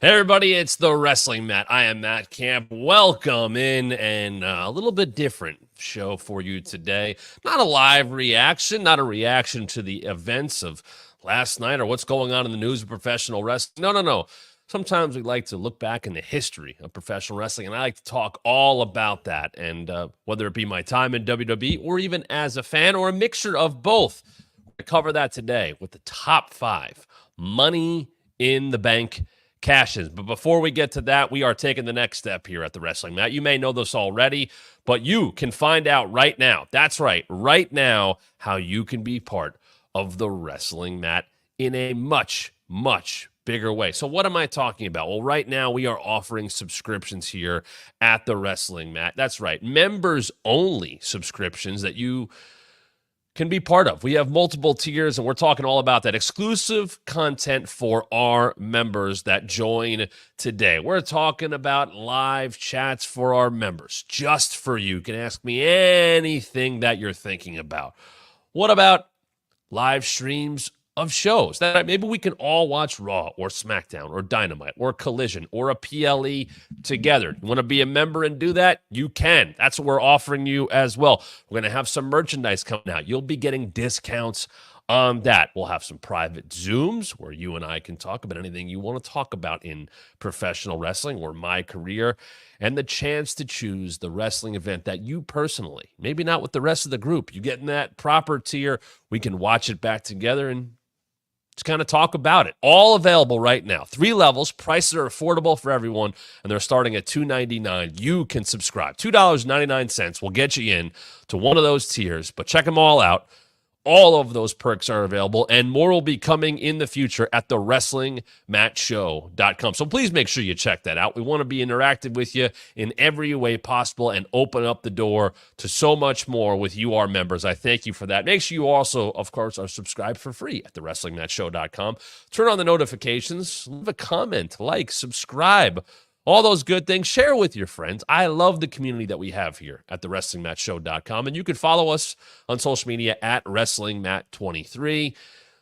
Hey everybody, it's the Wrestling Mat. I am Matt Camp. Welcome in, and a little bit different show for you today. Not a live reaction, not a reaction to the events of last night or what's going on in the news of professional wrestling. No. Sometimes we like to look back in the history of professional wrestling, and I like to talk all about that. And whether it be my time in WWE or even as a fan or a mixture of both, we're going to cover that today with the top 5 Money in the Bank cash-ins. But before we get to that, we are taking the next step here at the Wrestling Mat. You may know this already, but you can find out right now. That's right, right now, how you can be part of the Wrestling Mat in a much, much bigger way. So what am I talking about? Well, right now we are offering subscriptions here at the Wrestling Mat. That's right, members-only subscriptions that you can be part of. We have multiple tiers, and we're talking all about that exclusive content for our members that join today. We're talking about live chats for our members, just for you. You can ask me anything that you're thinking about. What about live streams of shows that maybe we can all watch Raw or SmackDown or Dynamite or Collision or a PLE together? You want to be a member and do that? You can. That's what we're offering you as well. We're going to have some merchandise coming out. You'll be getting discounts on that. We'll have some private Zooms where you and I can talk about anything you want to talk about in professional wrestling or my career, and the chance to choose the wrestling event that you personally, maybe not with the rest of the group, you get in that proper tier. We can watch it back together and just kind of talk about it. All available right now. 3 levels. Prices are affordable for everyone, and they're starting at $2.99. You can subscribe. $2.99 will get you in to one of those tiers, but check them all out. All of those perks are available, and more will be coming in the future at the WrestlingMatShow.com. So please make sure you check that out. We want to be interactive with you in every way possible and open up the door to so much more with you, our members. I thank you for that. Make sure you also, of course, are subscribed for free at the WrestlingMatShow.com. Turn on the notifications, leave a comment, like, subscribe. All those good things, share with your friends. I love the community that we have here at the WrestlingMatShow.com. And you can follow us on social media at WrestlingMat23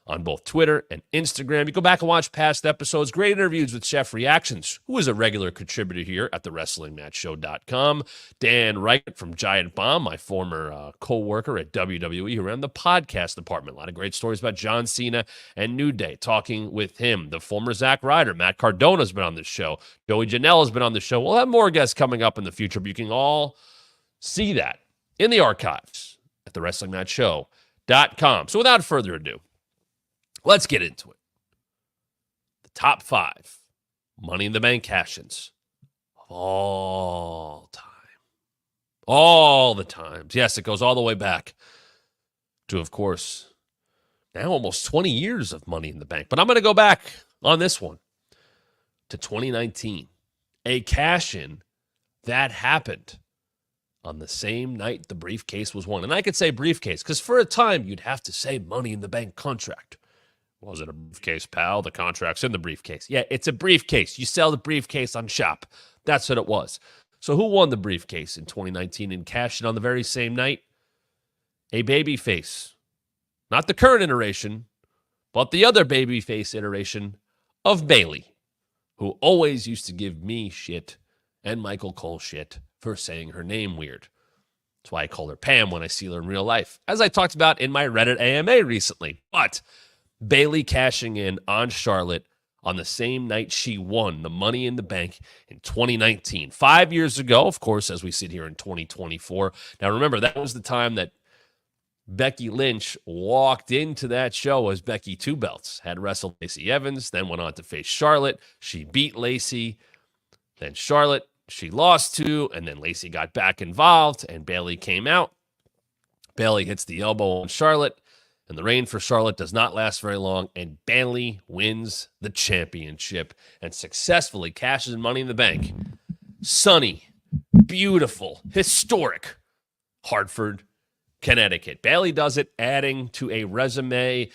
on both Twitter and Instagram. You go back and watch past episodes. Great interviews with Chef Reactions, who is a regular contributor here at the WrestlingMatShow.com. Dan Wright from Giant Bomb, my former co-worker at WWE, who ran the podcast department. A lot of great stories about John Cena and New Day, talking with him. The former Zack Ryder, Matt Cardona's been on this show. Joey Janela's been on the show. We'll have more guests coming up in the future, but you can all see that in the archives at the WrestlingMatShow.com. So without further ado, let's get into it. The top 5 Money in the Bank cash-ins of all time. All the times. Yes, it goes all the way back to, of course, now almost 20 years of Money in the Bank. But I'm going to go back on this one to 2019. A cash-in that happened on the same night the briefcase was won. And I could say briefcase because for a time you'd have to say Money in the Bank contract. Was it a briefcase, pal? The contract's in the briefcase. Yeah, it's a briefcase. You sell the briefcase on shop. That's what it was. So who won the briefcase in 2019 and cashed it on the very same night? A babyface. Not the current iteration, but the other babyface iteration of Bayley, who always used to give me shit and Michael Cole shit for saying her name weird. That's why I call her Pam when I see her in real life, as I talked about in my Reddit AMA recently. But Bayley cashing in on Charlotte on the same night she won the Money in the Bank in 2019. 5 years ago, of course, as we sit here in 2024. Now, remember, that was the time that Becky Lynch walked into that show as Becky Two Belts, had wrestled Lacey Evans, then went on to face Charlotte. She beat Lacey. Then Charlotte, she lost to, and then Lacey got back involved, and Bayley came out. Bayley hits the elbow on Charlotte. And the reign for Charlotte does not last very long, and Bayley wins the championship and successfully cashes in Money in the Bank. Sunny, beautiful, historic Hartford, Connecticut. Bayley does it, adding to a resume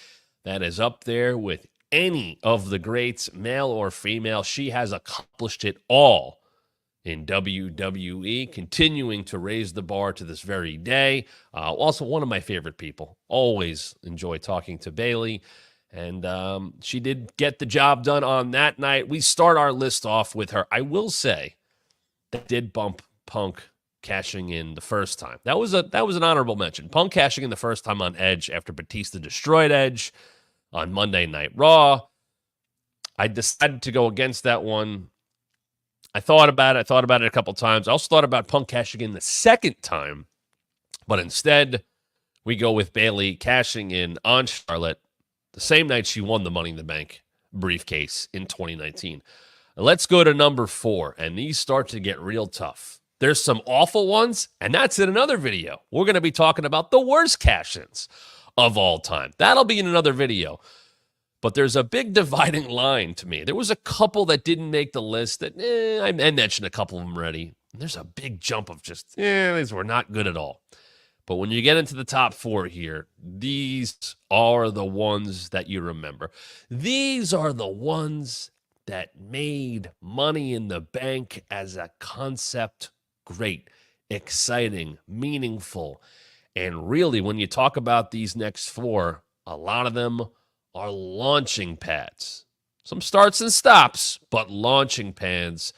that is up there with any of the greats, male or female. She has accomplished it all in WWE, continuing to raise the bar to this very day. Also, one of my favorite people. Always enjoy talking to Bayley. And she did get the job done on that night. We start our list off with her. I will say that did bump Punk cashing in the first time. That was an honorable mention. Punk cashing in the first time on Edge after Batista destroyed Edge on Monday Night Raw. I decided to go against that one. I thought about it a couple times. I also thought about Punk cashing in the second time, but instead we go with Bayley cashing in on Charlotte the same night she won the Money in the Bank briefcase in 2019. Let's go to number 4, and these start to get real tough. There's some awful ones, and that's in another video. We're going to be talking about the worst cash-ins of all time. That'll be in another video. But there's a big dividing line to me. There was a couple that didn't make the list that I mentioned a couple of them already. There's a big jump of just, these were not good at all. But when you get into the top 4 here, these are the ones that you remember. These are the ones that made Money in the Bank as a concept great, exciting, meaningful. And really, when you talk about these next 4, a lot of them are launching pads. Some starts and stops, but launching pads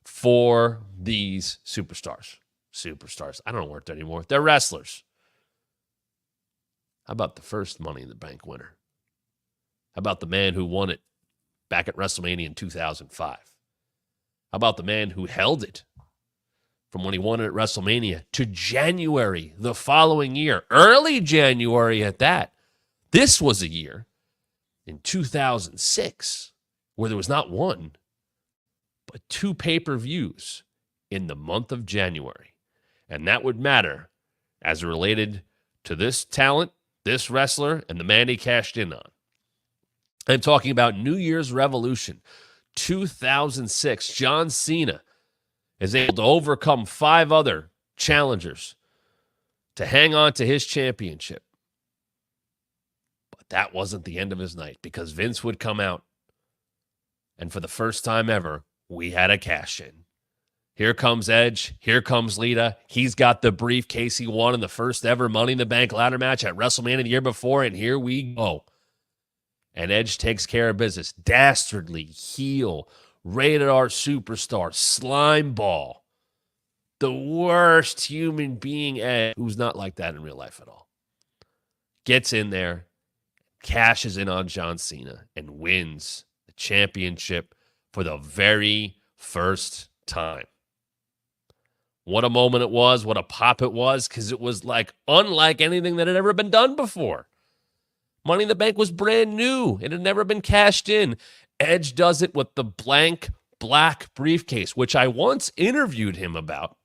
for these superstars. Superstars. I don't work there anymore. They're wrestlers. How about the first Money in the Bank winner? How about the man who won it back at WrestleMania in 2005? How about the man who held it from when he won it at WrestleMania to January the following year, early January at that? This was a year in 2006 where there was not one, but 2 pay-per-views in the month of January. And that would matter as it related to this talent, this wrestler, and the man he cashed in on. I'm talking about New Year's Revolution 2006. John Cena is able to overcome 5 other challengers to hang on to his championship. But that wasn't the end of his night, because Vince would come out, and for the first time ever, we had a cash-in. Here comes Edge. Here comes Lita. He's got the briefcase he won in the first ever Money in the Bank ladder match at WrestleMania the year before, and here we go. And Edge takes care of business. Dastardly heel, rated R superstar, slime ball. The worst human being, Edge, who's not like that in real life at all. Gets in there, cashes in on John Cena, and wins the championship for the very first time. What a moment it was, what a pop it was, because it was like unlike anything that had ever been done before. Money in the Bank was brand new. It had never been cashed in. Edge does it with the blank black briefcase, which I once interviewed him about.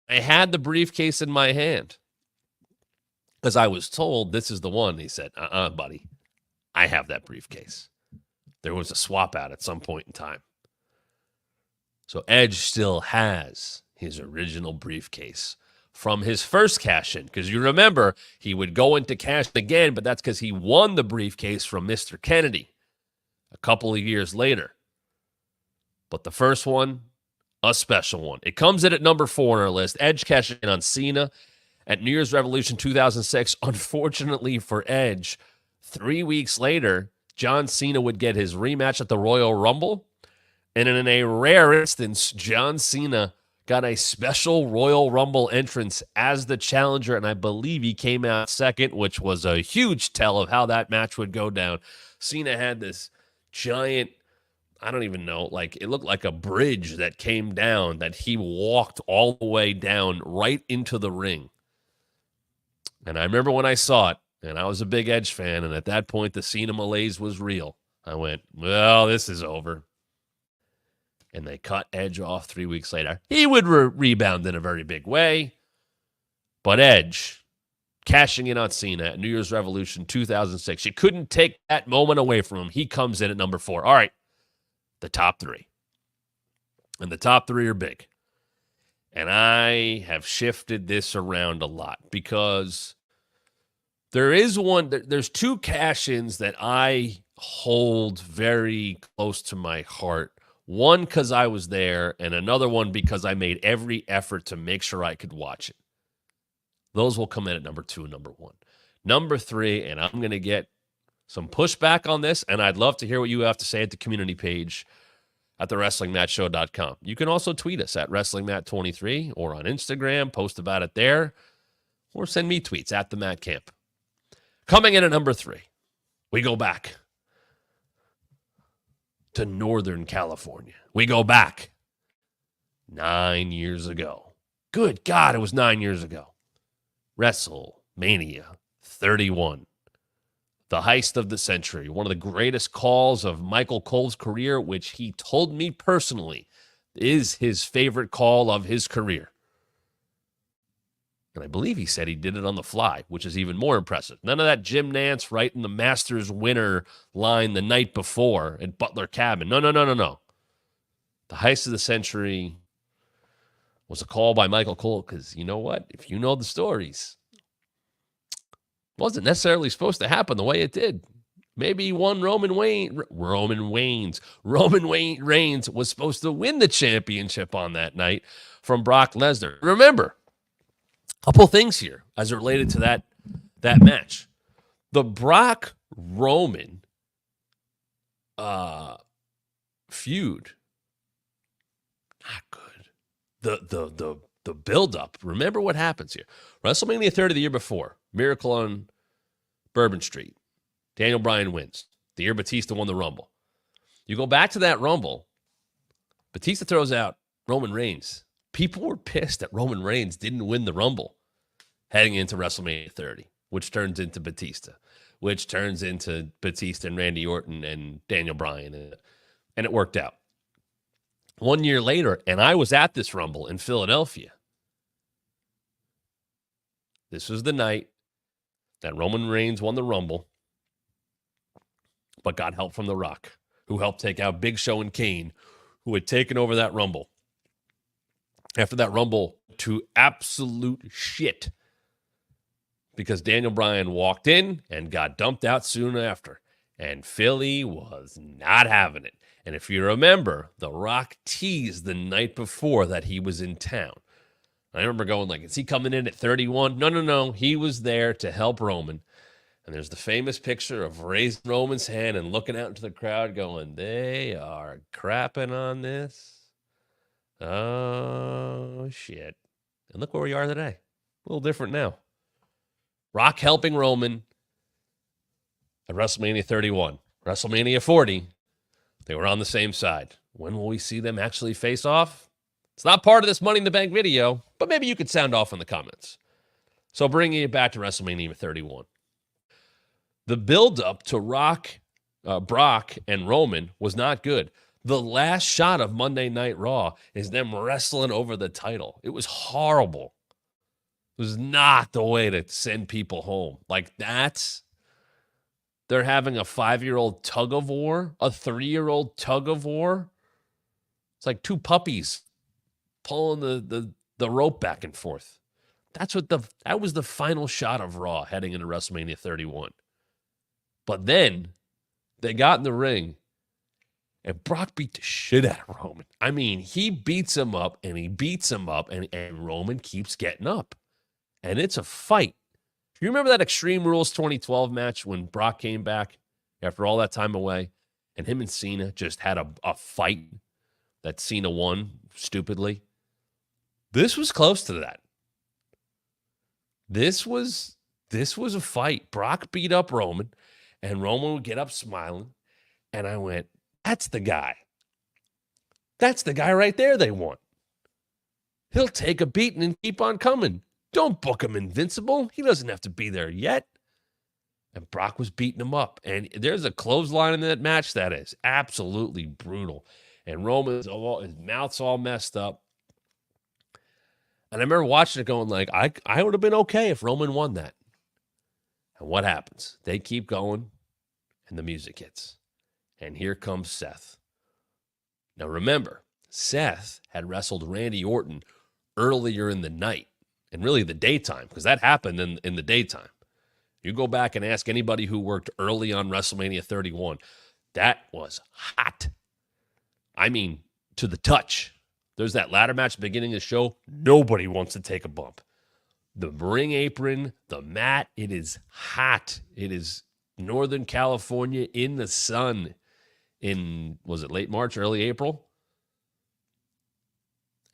I had the briefcase in my hand because I was told this is the one. He said, buddy, I have that briefcase. There was a swap out at some point in time. So Edge still has his original briefcase from his first cash-in, because you remember he would go into cash again, but that's because he won the briefcase from Mr. Kennedy a couple of years later. But the first one, a special one. It comes in at number 4 on our list. Edge cashing in on Cena at New Year's Revolution 2006. Unfortunately for Edge, 3 weeks later, John Cena would get his rematch at the Royal Rumble, and in a rare instance, John Cena got a special Royal Rumble entrance as the challenger, and I believe he came out second, which was a huge tell of how that match would go down. Cena had this giant, I don't even know, like it looked like a bridge that came down that he walked all the way down right into the ring. And I remember when I saw it, and I was a big Edge fan, and at that point, the Cena malaise was real. I went, well, this is over. And they cut Edge off 3 weeks later. He would rebound in a very big way. But Edge, cashing in on Cena at New Year's Revolution 2006. You couldn't take that moment away from him. He comes in at number 4. All right, the top 3. And the top 3 are big. And I have shifted this around a lot because there's 2 cash-ins that I hold very close to my heart. One because I was there, and another one because I made every effort to make sure I could watch it. Those will come in at number 2 and number 1. Number 3, and I'm going to get some pushback on this, and I'd love to hear what you have to say at the community page at thewrestlingmatchshow.com. You can also tweet us at WrestlingMatt23 or on Instagram, post about it there, or send me tweets at the Matt Camp. Coming in at number 3, we go back to Northern California. We go back 9 years ago. Good God, it was 9 years ago. WrestleMania 31. The heist of the century. One of the greatest calls of Michael Cole's career, which he told me personally is his favorite call of his career. And I believe he said he did it on the fly, which is even more impressive. None of that Jim Nance writing the Masters winner line the night before at Butler Cabin. No. The heist of the century was a call by Michael Cole because you know what? If you know the stories, it wasn't necessarily supposed to happen the way it did. Maybe one Roman Reigns was supposed to win the championship on that night from Brock Lesnar. Remember, a couple things here as it related to that match. The Brock-Roman feud, not good. The build-up. Remember what happens here. WrestleMania 30 the year before. Miracle on Bourbon Street. Daniel Bryan wins. The year Batista won the Rumble. You go back to that Rumble. Batista throws out Roman Reigns. People were pissed that Roman Reigns didn't win the Rumble heading into WrestleMania 30, which turns into Batista, which turns into Batista and Randy Orton and Daniel Bryan. And it worked out. 1 year later, and I was at this Rumble in Philadelphia. This was the night that Roman Reigns won the Rumble, but got help from The Rock, who helped take out Big Show and Kane, who had taken over that Rumble. After that Rumble, to absolute shit, because Daniel Bryan walked in and got dumped out soon after, and Philly was not having it. And if you remember, The Rock teased the night before that he was in town. I remember going like, is he coming in at 31? No. He was there to help Roman. And there's the famous picture of raising Roman's hand and looking out into the crowd going, they are crapping on this. Oh, shit. And look where we are today. A little different now. Rock helping Roman at WrestleMania 31. WrestleMania 40, they were on the same side. When will we see them actually face off? It's not part of this Money in the Bank video, but maybe you could sound off in the comments. So bringing it back to WrestleMania 31. The build-up to Brock and Roman was not good. The last shot of Monday Night Raw is them wrestling over the title. It was horrible. It was not the way to send people home. Like they're having a 5-year-old tug of war, a 3-year-old tug of war. It's like two puppies pulling the rope back and forth. That was the final shot of Raw heading into WrestleMania 31. But then they got in the ring and Brock beat the shit out of Roman. I mean, he beats him up and he beats him up and Roman keeps getting up. And it's a fight. You remember that Extreme Rules 2012 match when Brock came back after all that time away and him and Cena just had a fight that Cena won stupidly? This was close to that. This was a fight. Brock beat up Roman and Roman would get up smiling. And I went, that's the guy. That's the guy right there they want. He'll take a beating and keep on coming. Don't book him invincible. He doesn't have to be there yet. And Brock was beating him up. And there's a clothesline in that match that is absolutely brutal. And Roman's his mouth's all messed up. And I remember watching it going like, I would have been okay if Roman won that. And what happens? They keep going, and the music hits. And here comes Seth. Now remember, Seth had wrestled Randy Orton earlier in the night. And really the daytime, because that happened in the daytime. You go back and ask anybody who worked early on WrestleMania 31. That was hot. I mean, to the touch. There's that ladder match beginning of the show. Nobody wants to take a bump. The ring apron, the mat, it is hot. It is Northern California in the sun in, was it late March, early April?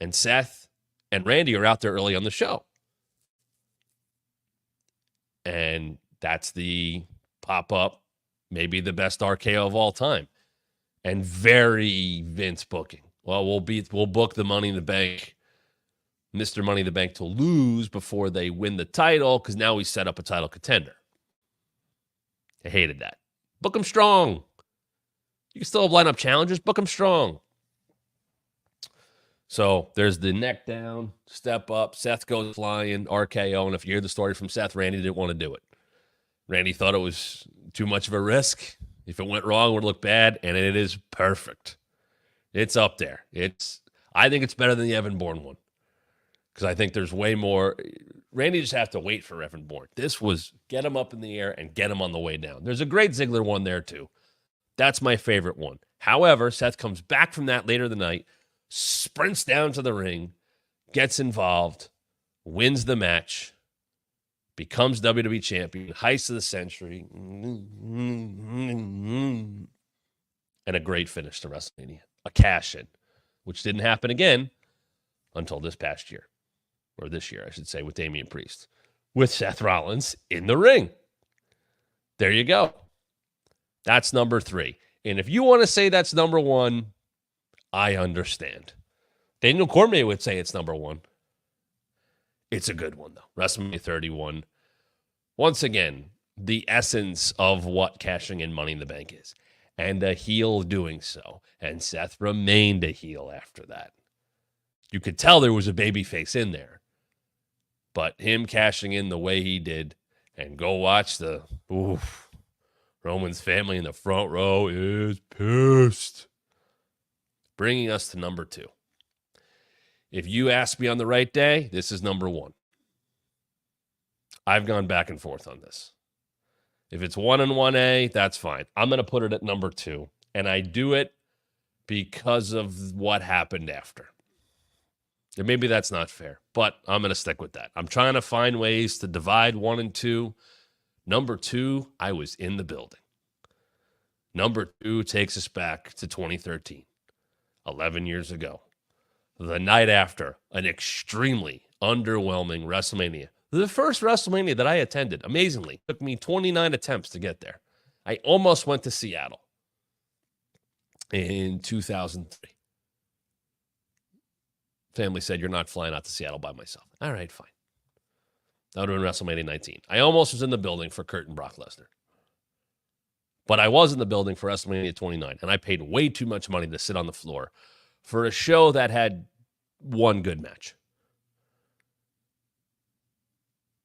And Seth and Randy are out there early on the show. And that's the pop-up, maybe the best RKO of all time. And very Vince booking. Well, we'll book the Money in the Bank, Mr. Money in the Bank, to lose before they win the title, because now we set up a title contender. I hated that. Book them strong. You can still have lineup challenges. Book them strong. So there's the neck down, step up. Seth goes flying, RKO. And if you hear the story from Seth, Randy didn't want to do it. Randy thought it was too much of a risk. If it went wrong, it would look bad. And it is perfect. It's up there. I think it's better than the Evan Bourne one, because I think there's way more. Randy just have to wait for Evan Bourne. This was get him up in the air and get him on the way down. There's a great Ziggler one there too. That's my favorite one. However, Seth comes back from that later in the night, sprints down to the ring, gets involved, wins the match, becomes WWE champion, heist of the century, and a great finish to WrestleMania. A cash-in, which didn't happen again until this past year. Or this year, I should say, with Damian Priest. With Seth Rollins in the ring. There you go. That's number 3. And if you want to say that's number 1, I understand. Daniel Cormier would say it's number 1. It's a good one, though. WrestleMania 31. Once again, the essence of what cashing in Money in the Bank is. And a heel doing so. And Seth remained a heel after that. You could tell there was a babyface in there. But him cashing in the way he did, and go watch the Roman's family in the front row is pissed. Bringing us to number 2. If you ask me on the right day, this is number 1. I've gone back and forth on this. If it's 1 and 1A, that's fine. I'm going to put it at number 2. And I do it because of what happened after. And maybe that's not fair, but I'm going to stick with that. I'm trying to find ways to divide 1 and 2. Number 2, I was in the building. Number 2 takes us back to 2013, 11 years ago. The night after an extremely underwhelming WrestleMania. The first WrestleMania that I attended, amazingly, took me 29 attempts to get there. I almost went to Seattle in 2003. Family said, you're not flying out to Seattle by myself. All right, fine. That would have been WrestleMania 19. I almost was in the building for Kurt and Brock Lesnar. But I was in the building for WrestleMania 29, and I paid way too much money to sit on the floor for a show that had one good match.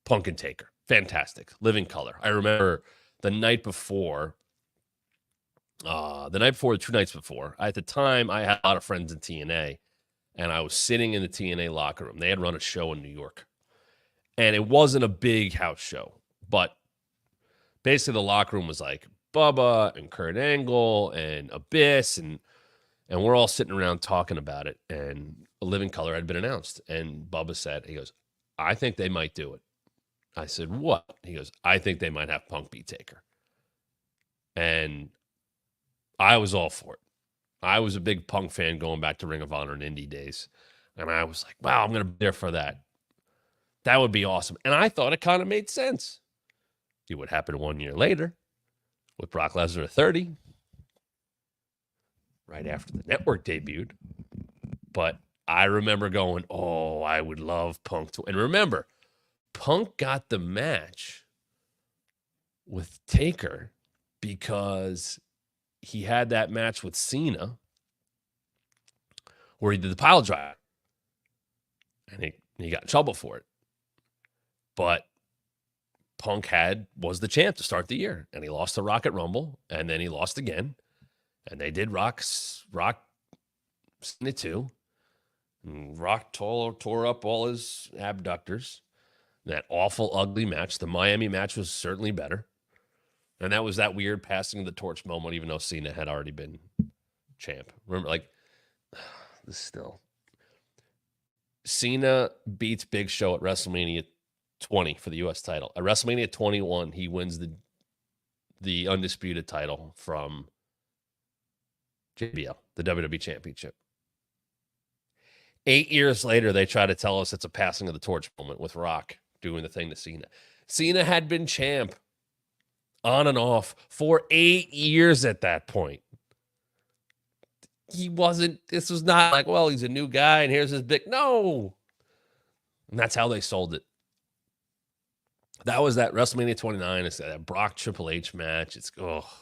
Punk and Taker. Fantastic. Living color. I remember the night before, 2 nights before, at the time, I had a lot of friends in TNA, and I was sitting in the TNA locker room. They had run a show in New York, and it wasn't a big house show, but basically the locker room was like Bubba and Kurt Angle and Abyss, and we're all sitting around talking about it, and A Living Color had been announced, and Bubba said, he goes, I think they might do it. I said, what? He goes, I think they might have Punk beat Taker. And I was all for it. I was a big Punk fan going back to Ring of Honor and Indie days. And I was like, wow, I'm going to be there for that. That would be awesome. And I thought it kind of made sense. See what happened 1 year later with Brock Lesnar at 30, right after the network debuted. But I remember going, oh, I would love Punk to. And remember, Punk got the match with Taker because he had that match with Cena where he did the pile drive. And he got in trouble for it. But Punk was the champ to start the year. And he lost to Rock at Rumble. And then he lost again. And they did Rock Cena 2. And Rock tore up all his abductors. That awful, ugly match. The Miami match was certainly better. And that was that weird passing of the torch moment, even though Cena had already been champ. Remember, like, this still. Cena beats Big Show at WrestleMania 20 for the U.S. title. At WrestleMania 21, he wins the undisputed title from JBL, the WWE Championship. 8 years later, they try to tell us it's a passing of the torch moment with Rock doing the thing to Cena. Cena had been champ on and off for 8 years at that point. He wasn't, this was not like, well, he's a new guy and here's his big, no. And that's how they sold it. That was that WrestleMania 29. It's that Brock Triple H match. It's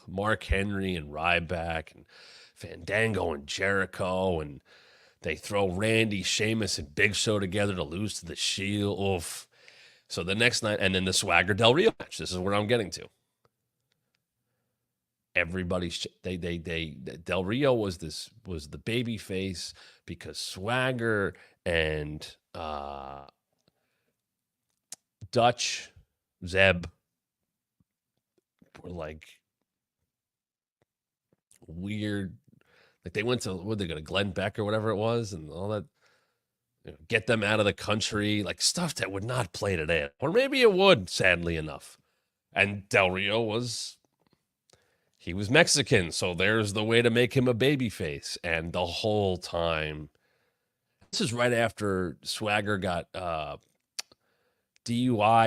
Mark Henry and Ryback and Fandango and Jericho, and they throw Randy, Sheamus, and Big Show together to lose to the Shield. Oof. So the next night, and then the Swagger Del Rio match. This is where I'm getting to. Everybody's Del Rio was the baby face because Swagger and Dutch Zeb were like weird. Like they went to, what they go to Glenn Beck or whatever it was, and all that. Get them out of the country, like stuff that would not play today, or maybe it would. Sadly enough, and Del Rio he was Mexican, so there's the way to make him a baby face. And the whole time, this is right after Swagger got DUI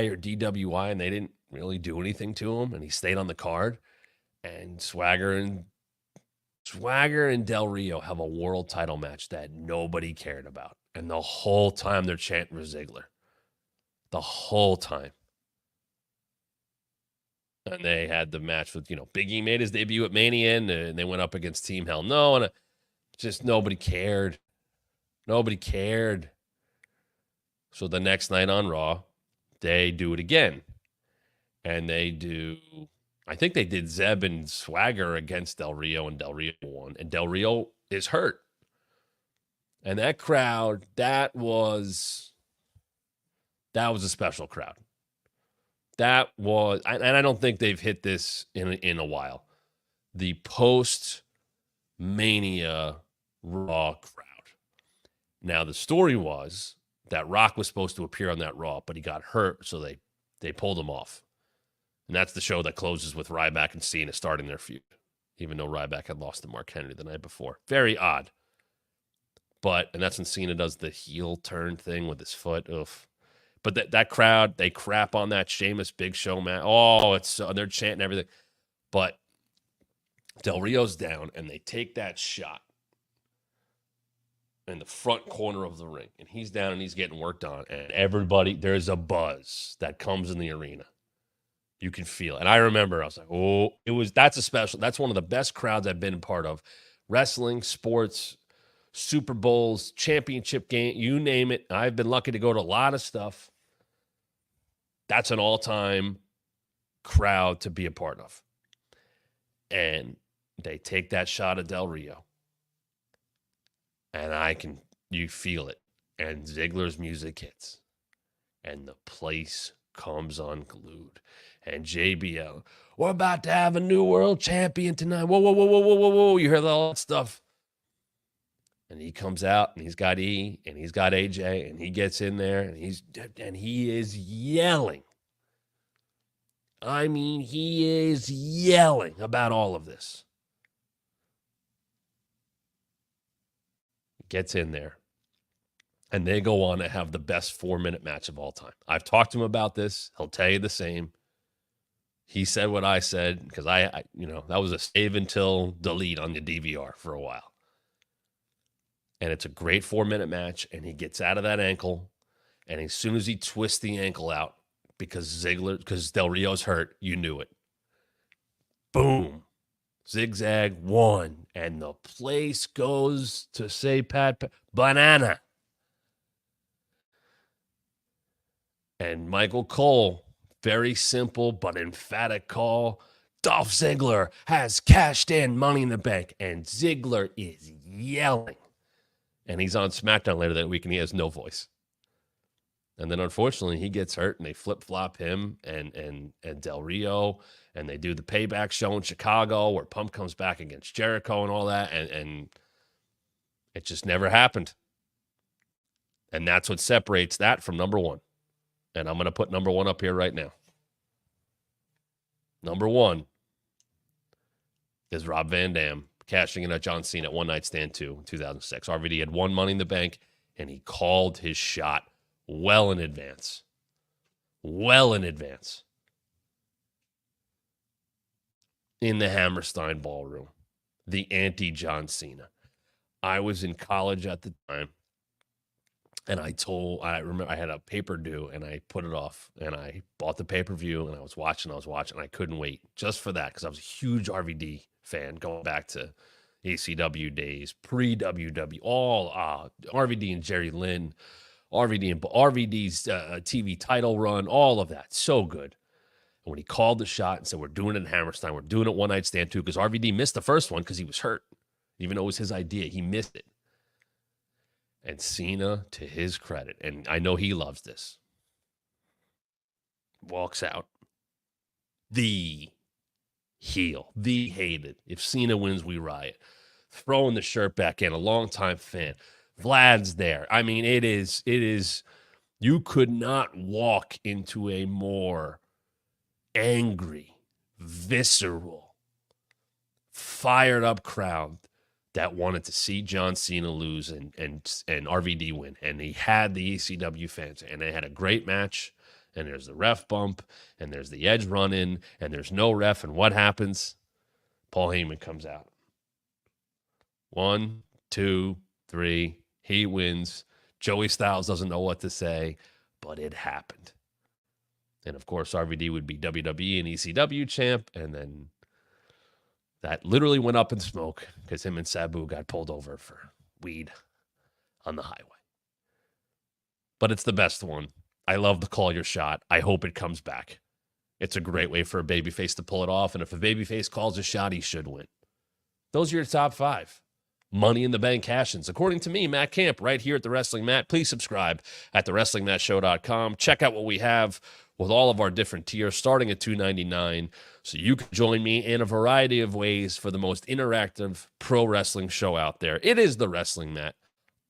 or DWI, and they didn't really do anything to him, and he stayed on the card. And Swagger and Del Rio have a world title match that nobody cared about. And the whole time they're chanting for Ziggler. The whole time. And they had the match with, Big E made his debut at Mania, and they went up against Team Hell No, and just nobody cared. Nobody cared. So the next night on Raw, they do it again. And I think they did Zeb and Swagger against Del Rio, and Del Rio won. And Del Rio is hurt. And that crowd, that was a special crowd. That was, and I don't think they've hit this in a while. The post-Mania Raw crowd. Now, the story was that Rock was supposed to appear on that Raw, but he got hurt, so they pulled him off. And that's the show that closes with Ryback and Cena starting their feud, even though Ryback had lost to Mark Henry the night before. Very odd. And that's when Cena does the heel turn thing with his foot. Oof. But that crowd, they crap on that Sheamus Big Show match. Oh, they're chanting everything. But Del Rio's down, and they take that shot in the front corner of the ring. And he's down, and he's getting worked on. And everybody, there's a buzz that comes in the arena. You can feel it. And I remember, I was like, that's one of the best crowds I've been a part of. Wrestling, sports, Super Bowls, championship game, you name it. I've been lucky to go to a lot of stuff. That's an all-time crowd to be a part of. And they take that shot of Del Rio. And you feel it. And Ziggler's music hits. And the place comes unglued. And JBL, we're about to have a new world champion tonight. Whoa, whoa, whoa, whoa, whoa, whoa, whoa. You hear all that stuff. And he comes out, and he's got E, and he's got AJ, and he gets in there, and he is yelling. I mean, he is yelling about all of this. Gets in there, and they go on to have the best 4-minute match of all time. I've talked to him about this. He'll tell you the same. He said what I said, because I that was a save until delete on the DVR for a while. And it's a great 4-minute match, and he gets out of that ankle, and as soon as he twists the ankle out, because Del Rio's hurt, you knew it. Boom. Zigzag 1, and the place goes to say banana. And Michael Cole, very simple but emphatic call. Dolph Ziggler has cashed in Money in the Bank, and Ziggler is yelling. And he's on SmackDown later that week, and he has no voice. And then, unfortunately, he gets hurt, and they flip-flop him and Del Rio, and they do the payback show in Chicago where Pump comes back against Jericho and all that, and it just never happened. And that's what separates that from number one. And I'm going to put number one up here right now. Number one is Rob Van Dam cashing in at John Cena at One Night Stand 2 in 2006. RVD had won Money in the Bank, and he called his shot well in advance. Well in advance. In the Hammerstein Ballroom, the anti-John Cena. I was in college at the time, and I remember I had a pay-per due, and I put it off, and I bought the pay-per-view, and I was watching, and I couldn't wait just for that because I was a huge RVD fan going back to ACW days, pre-WW, all RVD and Jerry Lynn, RVD's TV title run, all of that. So good. And when he called the shot and said, we're doing it in Hammerstein, we're doing it One Night Stand 2, because RVD missed the first one because he was hurt. Even though it was his idea, he missed it. And Cena, to his credit, and I know he loves this, walks out. The heel, the hated. If Cena wins, we riot. Throwing the shirt back in, a longtime fan. Vlad's there. I mean, it is, you could not walk into a more angry, visceral, fired up crowd that wanted to see John Cena lose and RVD win. And he had the ECW fans, and they had a great match. And there's the ref bump, and there's the Edge run in, and there's no ref. And what happens? Paul Heyman comes out. 1, 2, 3. He wins. Joey Styles doesn't know what to say, but it happened. And of course, RVD would be WWE and ECW champ, and then that literally went up in smoke because him and Sabu got pulled over for weed on the highway. But it's the best one. I love the call your shot. I hope it comes back. It's a great way for a babyface to pull it off, and if a babyface calls a shot, he should win. Those are your top 5. Money in the Bank cash-ins. According to me, Matt Camp, right here at The Wrestling Mat. Please subscribe at TheWrestlingMatShow.com. Check out what we have with all of our different tiers, starting at $2.99, so you can join me in a variety of ways for the most interactive pro wrestling show out there. It is The Wrestling Mat.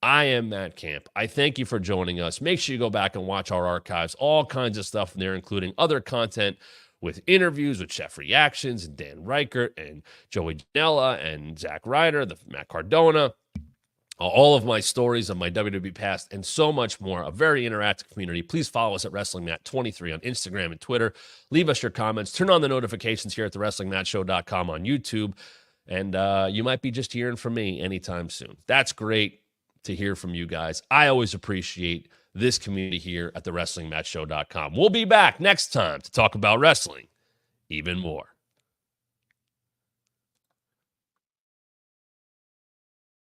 I am Matt Camp. I thank you for joining us. Make sure you go back and watch our archives. All kinds of stuff in there, including other content with interviews with Chef Reactions and Dan Reichert and Joey Janela and Zach Ryder, the Matt Cardona, all of my stories of my WWE past, and so much more. A very interactive community. Please follow us at WrestlingMat23 on Instagram and Twitter. Leave us your comments. Turn on the notifications here at TheWrestlingMatShow.com on YouTube. And you might be just hearing from me anytime soon. That's great to hear from you guys. I always appreciate this community here at TheWrestlingMatShow.com. We'll be back next time to talk about wrestling even more.